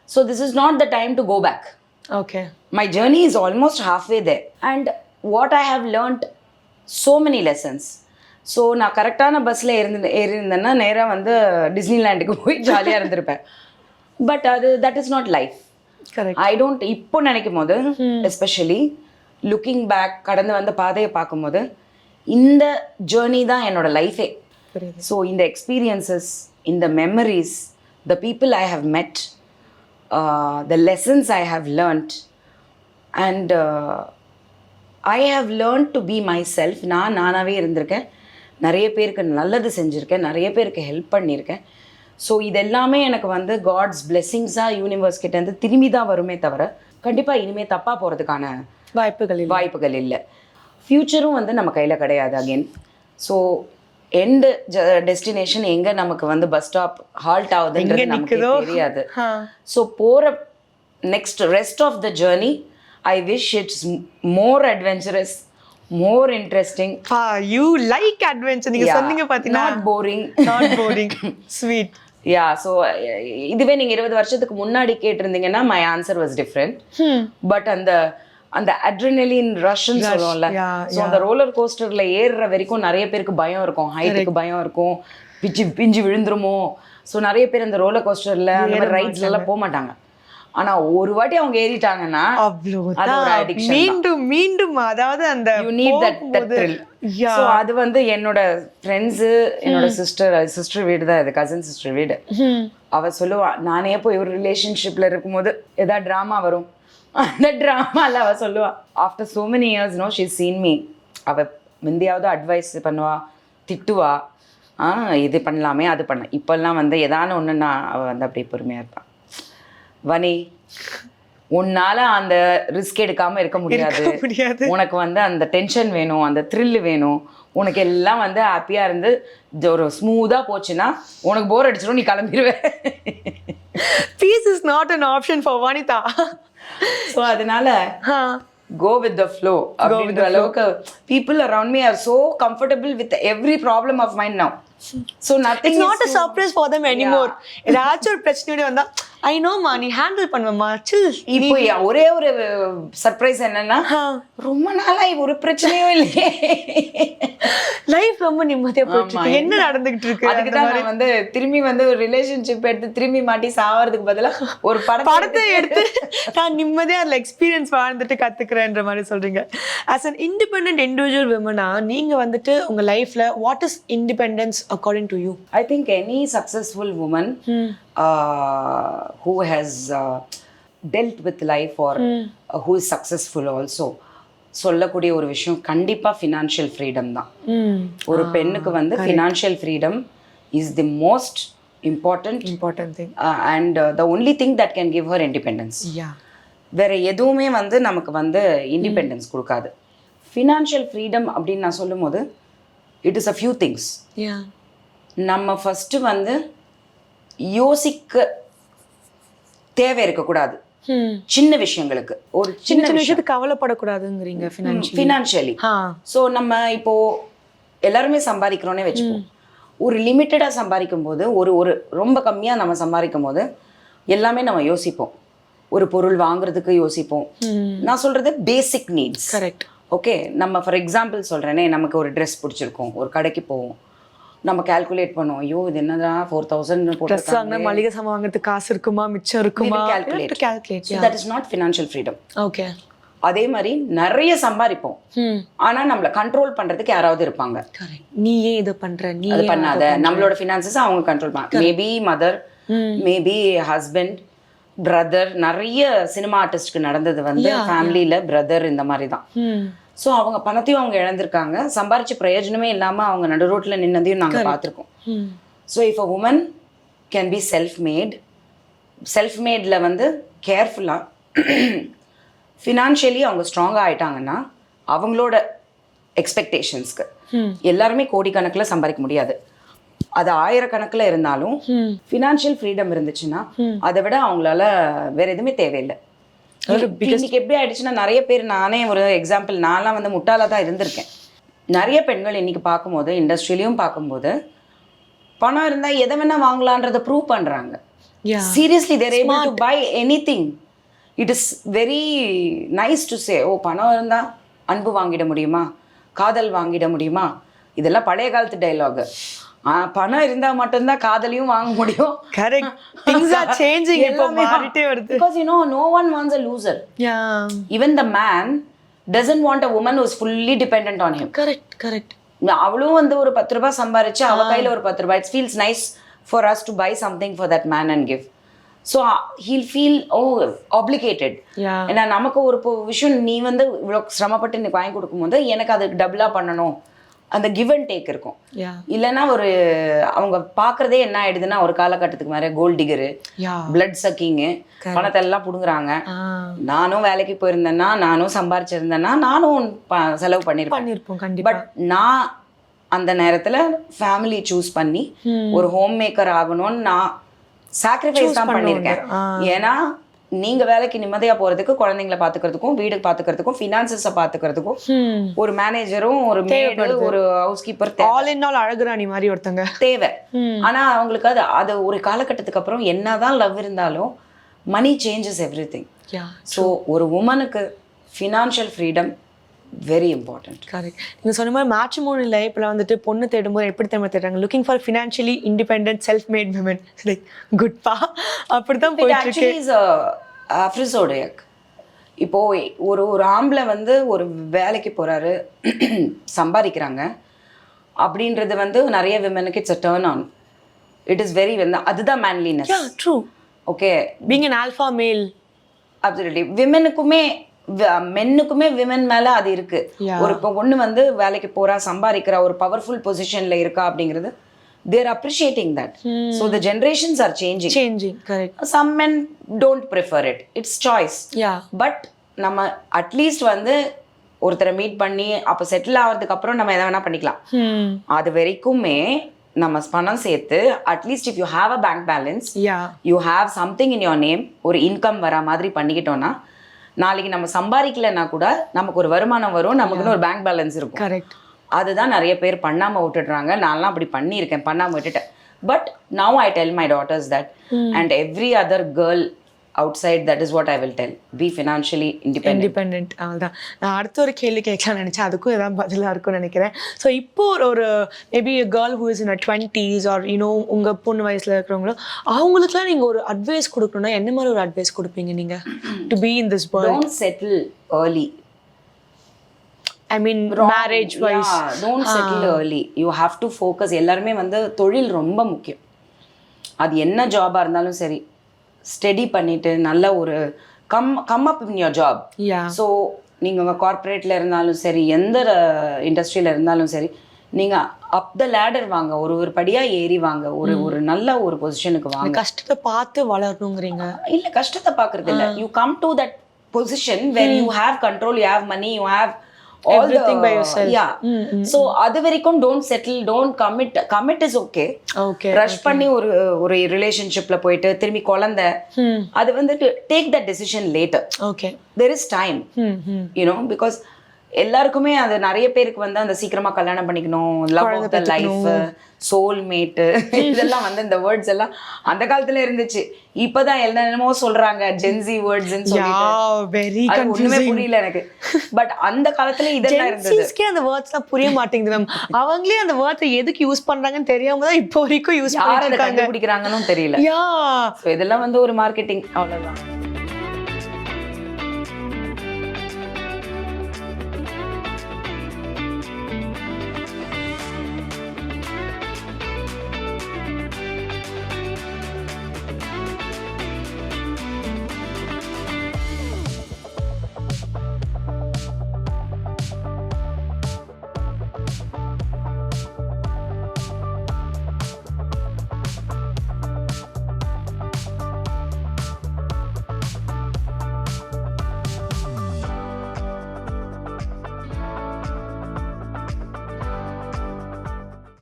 So this is not the time to go back. Okay. My journey is almost halfway there. And what I have learnt so many lessons. So நான் கரெக்டான பஸ்ஸில் ஏறியிருந்தேன்னா நேராக வந்து டிஸ்னிலேண்டுக்கு போய் ஜாலியாக இருந்திருப்பேன். But that is not life. I don't இப்போ நினைக்கும் போது, எஸ்பெஷலி லுக்கிங் பேக், கடந்து வந்த பாதையை பார்க்கும்போது இந்த ஜேர்னி தான் என்னோட லைஃபே. ஸோ இந்த எக்ஸ்பீரியன்சஸ், இந்த memories, the people I have met, the lessons I have learnt, and I have learnt to be myself. நானாகவே இருந்திருக்கேன், நிறைய பேருக்கு நல்லது செஞ்சுருக்கேன், நிறைய பேருக்கு ஹெல்ப் பண்ணியிருக்கேன். ஸோ இதெல்லாமே எனக்கு வந்து காட்ஸ் பிளெஸ்ஸிங்ஸாக யூனிவர்ஸ் கிட்டேருந்து திரும்பி தான் வருமே தவிர கண்டிப்பாக இனிமேல் தப்பாக போகிறதுக்கான வாய்ப்புகள் இல்லை. ஃப்யூச்சரும் வந்து நம்ம கையில் கிடையாது அகெயின். ஸோ எண்டு டெஸ்டினேஷன் எங்கே நமக்கு வந்து பஸ் ஸ்டாப் ஹால்ட் ஆகுதுன்றது நமக்கு தெரியாது. ஸோ போகிற next rest of the journey I wish it's more adventurous, more interesting. You like adventure, நீங்க சொன்னீங்க பாத்தீங்கன்னா. Not boring sweet. Yeah. So இதுவே நீங்கள் 20 வருஷத்துக்கு முன்னாடி கேட்டிருந்தீங்கன்னா my answer was different. But அந்த அட்ரினலின் ரஷ்ன்னு சொல்லுவோம்ல, ஸோ அந்த ரோலர் கோஸ்டரில் ஏறுற வரைக்கும் நிறைய பேருக்கு பயம் இருக்கும், ஹைட்டுக்கு பயம் இருக்கும், பிஞ்சு விழுந்துருமோ. ஸோ நிறைய பேர் அந்த ரோலர் கோஸ்டரில் அந்த மாதிரி ரைட்ஸ்லாம் போக மாட்டாங்க. ஆனா ஒரு வாட்டி அவங்க ஏறிட்டாங்கன்னா மீண்டும் அதாவது அந்த you need that thrill. So அது வந்து என்னோட ஃப்ரெண்ட்ஸு, என்னோட சிஸ்டர் வீடு தான் இது, கசின் சிஸ்டர் வீடு. அவ சொல்லுவா, நானே போய் ஒரு ரிலேஷன்ஷிப்ல இருக்கும்போது ஏதாவது ட்ராமா வரும், அந்த ட்ராமால அவ சொல்லுவா, after so many years no she's seen me. அவ முந்தையாவது அட்வைஸ் பண்ணுவா, திட்டுவா, இது பண்ணலாமே அது பண்ண. இப்பெல்லாம் வந்து ஏதான ஒன்றுன்னா அவ வந்து அப்படியே பொறுமையா இருப்பான். வனி, உன்னால அந்த ரிஸ்க் எடுக்காம இருக்க முடியாது, உனக்கு வந்து அந்த டென்ஷன் வேணும், அந்த த்ரில் வேணும், உனக்கு எல்லாம் வந்து ஹாப்பியா இருந்து ஒரு ஸ்மூதா போச்சுன்னா உனக்கு போர் அடிச்சிடும், நீ கிளம்பிடுவ. Peace is not an option for Vanitha. So அதனால go with the flow அப்படின்ற அளவுக்கு people around me are so comfortable with every problem of mine now. So nothing is not a surprise for them anymore. ஏதாச்சும் ஒரு பிரச்சனை வந்தா I know மா, நீ handle பண்ணுவமா, சில். இப்போ ஒரே ஒரு சர்ப்ரைஸ் என்னன்னா, ரொம்ப நாளா ஒரு பிரச்சனையும் இல்லையே, லைஃப் ரொம்ப நிம்மதியா போயிட்டு இருக்கு, என்ன நடந்துகிட்டு இருக்கு. அதுக்கு தான் நான் வந்து திரும்பி வந்து ஒரு ரிலேஷன்ஷிப் எடுத்து திரும்பி மாட்டி சாவறதுக்கு பதிலா ஒரு படத்தை எடுத்து நான் நிம்மதியா அதுல எக்ஸ்பீரியன்ஸ் வாழ்ந்துட்டு கத்துக்கிறேன்ற மாதிரி சொல்றீங்க. ஆஸ் அன் இண்டிபெண்டன்ட் இண்டிவிஜுவல் விமனா நீங்க வந்துட்டு உங்க லைஃப்ல what is independence according to you? I think any successful woman who has dealt with life or who is successful also சொல்லக்கூடிய ஒரு விஷயம் கண்டிப்பா ஃபினான்ஷியல் ஃப்ரீடம் தான். ஒரு பெண்ணுக்கு வந்து financial freedom is the most important thing and the only thing that can give her independence. வேற எதுவுமே வந்து நமக்கு வந்து இண்டிபெண்டன்ஸ் கொடுக்காது. ஃபினான்ஷியல் ஃப்ரீடம் அப்படின்னு நான் சொல்லும் போது it is a few things. நம்ம ஃபர்ஸ்ட் வந்து யோசிக்க தேவை இருக்கக்கூடாது சின்ன விஷயங்களுக்கு. ஒரு சின்ன விஷயத்துக்கு கவலைப்படக்கூடாதுங்கிறீங்க ஃபினான்ஷியலி. ஸோ நம்ம இப்போ எல்லாருமே சம்பாதிக்கிறோன்னே வச்சுப்போம். ஒரு லிமிட்டடாக சம்பாதிக்கும் போது ஒரு ரொம்ப கம்மியாக நம்ம சம்பாதிக்கும் போது எல்லாமே நம்ம யோசிப்போம். ஒரு பொருள் வாங்குறதுக்கு யோசிப்போம். நான் சொல்றது பேசிக் நீட்ஸ். கரெக்ட். ஓகே, நம்ம ஃபார் எக்ஸாம்பிள் சொல்கிறேனே, நமக்கு ஒரு ட்ரெஸ் பிடிச்சிருக்கோம், ஒரு கடைக்கு போவோம், நம்ம கால்குலேட் பண்ணுவோம், ஐயோ இது என்னடா 4000 ட்ரெஸ் போட்டுருக்காங்க, வாங்கினா மளிகை சாமான் வாங்குறதுக்கு காசு இருக்குமா, மிச்சம் இருக்குமா, calculate. That is not financial freedom. Okay. அதே மாதிரி நிறைய சம்பாதிப்போம், ஆனா நம்மள கண்ட்ரோல் பண்றதுக்கு யாராவது இருப்பாங்க. நீ ஏன் இதை பண்ற, நீ அது பண்ணாத. நம்மளோட ஃபினான்சஸ் அவங்க கண்ட்ரோல் பண்ண. Maybe mother, maybe husband, brother. நிறைய சினிமா ஆர்டிஸ்ட்க்கு நடந்தது வந்து ஃபேமிலியில பிரதர் இந்த மாதிரி தான். ஸோ அவங்க பணத்தையும் அவங்க இழந்திருக்காங்க, சம்பாரிச்ச பிரயோஜனமே இல்லாம அவங்க நடு ரோட்ல நின்னதையும் நாங்க பார்த்துருக்கோம். So if a woman can be self மேட்ல வந்து கேர்ஃபுல்லா ஃபினான்ஷியலி அவங்க ஸ்ட்ராங்காக ஆயிட்டாங்கன்னா அவங்களோட எக்ஸ்பெக்டேஷன்ஸ்க்கு எல்லாருமே கோடிக்கணக்கில் சம்பாதிக்க முடியாது. அது ஆயிரக்கணக்கில் இருந்தாலும் ஃபினான்ஷியல் ஃப்ரீடம் இருந்துச்சுன்னா அதை விட அவங்களால வேற எதுவுமே தேவையில்லை. இன்னைக்கு எப்படி ஆயிடுச்சுன்னா நிறைய பேர், நானே ஒரு எக்ஸாம்பிள், நான்லாம் வந்து முட்டாளாக தான் இருந்திருக்கேன். நிறைய பெண்கள் இன்னைக்கு பார்க்கும்போது, இண்டஸ்ட்ரியிலையும் பார்க்கும்போது, பணம் இருந்தால் எதை வேணா வாங்கலான்றதை ப்ரூவ் பண்ணுறாங்க. Seriously they're able to buy anything. It is very nice to say, oh பணம் இருந்தால் அன்பு வாங்கிட முடியுமா, காதல் வாங்கிட முடியுமா. இதெல்லாம் பழைய காலத்து டைலாக். பணம் இருந்தா மட்டும்தான் காதலியும் வாங்க முடியும். கரெக்ட். things are changing. இப்போ மாறிட்டே வருது. Because you know no one wants a loser. Yeah. Even the man doesn't want a woman who is fully dependent on him. Correct. அவளும் வந்து ஒரு 10 ரூபாய் சம்பாரிச்சு அவ கையில ஒரு 10 ரூபாய், it feels nice for us to buy something for that man and give. So he'll feel obligated. ஏன்னா நமக்கு ஒரு விஷயம் நீ வந்து இவ்வளவு சிரமப்பட்டு எனக்கு வாங்கி கொடுக்கும்போது எனக்கு அதுக்கு டபுளா பண்ணணும், அந்த கிவ் அண்ட் டேக் இருக்கும். இல்லைன்னா ஒரு அவங்க பாக்குறதே என்ன ஆயிடுதுன்னா ஒரு காலகட்டத்துக்கு மேலே கோல்ட் டிகரு, பிளட் சக்கிங்கு, பணத்தை எல்லாம் புடுங்குறாங்க. நானும் வேலைக்கு போயிருந்தேன்னா, நானும் சம்பாரிச்சிருந்தேன்னா நானும் செலவு பண்ணிருப்பேன். பட் நான் அந்த நேரத்துல ஃபேமிலி சூஸ் பண்ணி ஒரு ஹோம் மேக்கர் ஆகணும்னு நான் சாக்ரிஃபைஸ் தான் பண்ணியிருக்கேன். ஏன்னா நீங்க வேலைக்கு நிம்மதியா போறதுக்கு, குழந்தைங்களை பாத்துக்கிறதுக்கும், வீடு பாத்துக்கிறதுக்கும், ஃபினான்சஸ பாத்துக்கிறதுக்கும் ஒரு மேனேஜரும், ஒரு மேடு, ஒரு housekeeper, all in all அழகுராணி மாதிரி ஒருத்தங்க தேவை. ஆனா அவங்களுக்கு அது ஒரு காலகட்டத்துக்கு அப்புறம் என்னதான் லவ் இருந்தாலும் மணி சேஞ்சஸ் எவ்ரிதிங். ஸோ ஒரு உமனுக்கு financial freedom very important. Correct. நீங்க சொன்ன மாதிரி மேட்ரிமோனி லைஃப்ல வந்துட்டு பொண்ணு தேடும்போது எப்படி தெரியுமா தேடுறாங்க, looking for financially independent self mat women. Like good பா, அப்படிதான் போயிட்டு இருக்கு. அஃப்ரிசோடியக். இப்போ ஒரு ஆம்பளை வந்து ஒரு வேலைக்கு போறாரு, சம்பாதிக்கிறாங்க அப்படின்றது வந்து நிறைய விமனுக்கு it's a turn on. It is very, அதுதான் manliness. True. Okay, being an alpha male. Absolutely. விமெனுக்குமே மென்னுக்குமே விமன் மேல அது இருக்கு. ஒரு பொண்ணு வந்து வேலைக்கு போறா, சம்பாதிக்கிறா, ஒரு பவர்ஃபுல் பொசிஷன்ல இருக்கா அப்படிங்கிறது, they are appreciating that. So the generations are changing. Correct. Some men don't prefer it, it's choice. But நம்ம அட்லீஸ்ட் வந்து ஒருத்தரை மீட் பண்ணி அப்ப செட்டில் ஆகிறதுக்கு அப்புறம் நம்ம எதை வேணா பண்ணிக்கலாம். அது வரைக்குமே நம்ம பணம் சேர்த்து at least if you have a bank balance, you have something in your name, ஒரு இன்கம் வர மாதிரி பண்ணிக்கிட்டோம்னா நாளைக்கு நம்ம சம்பாதிக்கலன்னா கூட நமக்கு ஒரு வருமானம் வரும், நமக்குன்னு ஒரு பேங்க் பேலன்ஸ் இருக்கும். கரெக்ட். அதுதான் நிறைய பேர் பண்ணாம விட்டுடுறாங்க. நான்லாம் அப்படி பண்ணியிருக்கேன், பண்ணாம விட்டுட்டேன். But now I tell my daughters that and every other girl outside, that is what I will tell. Be financially independent. அதான் நான் அடுத்த ஒரு கேள்வி கேட்கலாம்னு நினைச்சேன், அதுக்கும் ஏதாவது பதிலாக இருக்கும்னு நினைக்கிறேன். ஸோ இப்போ ஒரு maybe girl who is in a 20s or you know உங்கள் பொண்ணு வயசில் இருக்கிறவங்களும் அவங்களுக்குலாம் நீங்கள் ஒரு அட்வைஸ் கொடுக்கணும்னா என்ன மாதிரி ஒரு அட்வைஸ் கொடுப்பீங்க நீங்கள்? To be in this world. Don't settle early. I mean marriage wise. Don't settle early. You have to focus. எல்லாருமே வந்து தொழில் ரொம்ப முக்கியம். அது என்ன ஜாபாக இருந்தாலும் சரி, ஸ்டடி பண்ணிட்டு நல்ல ஒரு come up in your job. So நீங்கள் உங்கள் கார்பரேட்டில் இருந்தாலும் சரி, எந்த இண்டஸ்ட்ரியில் இருந்தாலும் சரி, நீங்கள் அப் த லேடர் வாங்க, ஒரு படியாக ஏறி வாங்க, ஒரு நல்ல ஒரு பொசிஷனுக்கு வாங்க. கஷ்டத்தை பார்த்து வளரணுங்கிறீங்க? இல்லை, கஷ்டத்தை பார்க்கறது இல்லை. You come to that position where you have control, you have money, you have everything by yourself. So அது வரைக்கும் don't settle, don't commit is okay. Rush பண்ணி ஒரு ரிலேஷன்ஷிப்ல போயிட்டு திரும்பி குழந்தை, அது வந்து take that decision later. There is time, you know, because எல்லாருக்குமே அது நிறைய பேருக்கு வந்து அந்த சீக்கிரமா கல்யாணம் பண்ணிக்கணும், love of the life, soulmate, இதெல்லாம் வந்து இந்த வேர்ட்ஸ் எல்லாம் அந்த காலத்துல இருந்துச்சு. இப்பதான் என்னென்னமோ சொல்றாங்க ஜென்சி வேர்ட்ஸ்ன்னு சொல்லிட்டு வெரி அது ஒண்ணுமே புரியல எனக்கு. பட் அந்த காலத்துல இதெல்லாம் இருந்தது. ஜென்சிஸ்க்கே அந்த வேர்ட்ஸ்லாம் புரிய மாட்டேங்குது மேம். அவங்களே அந்த வேர்ட்ஸை எதுக்கு யூஸ் பண்றாங்கன்னு தெரியாம தான் இப்போ வரைக்கும் யூஸ் யார் அதை பண்ணிட்டு இருக்காங்க. கண்டுபிடிக்கிறாங்கன்னு தெரியல. யா So இதெல்லாம் வந்து ஒரு மார்க்கெட்டிங், அவ்வளவுதான்.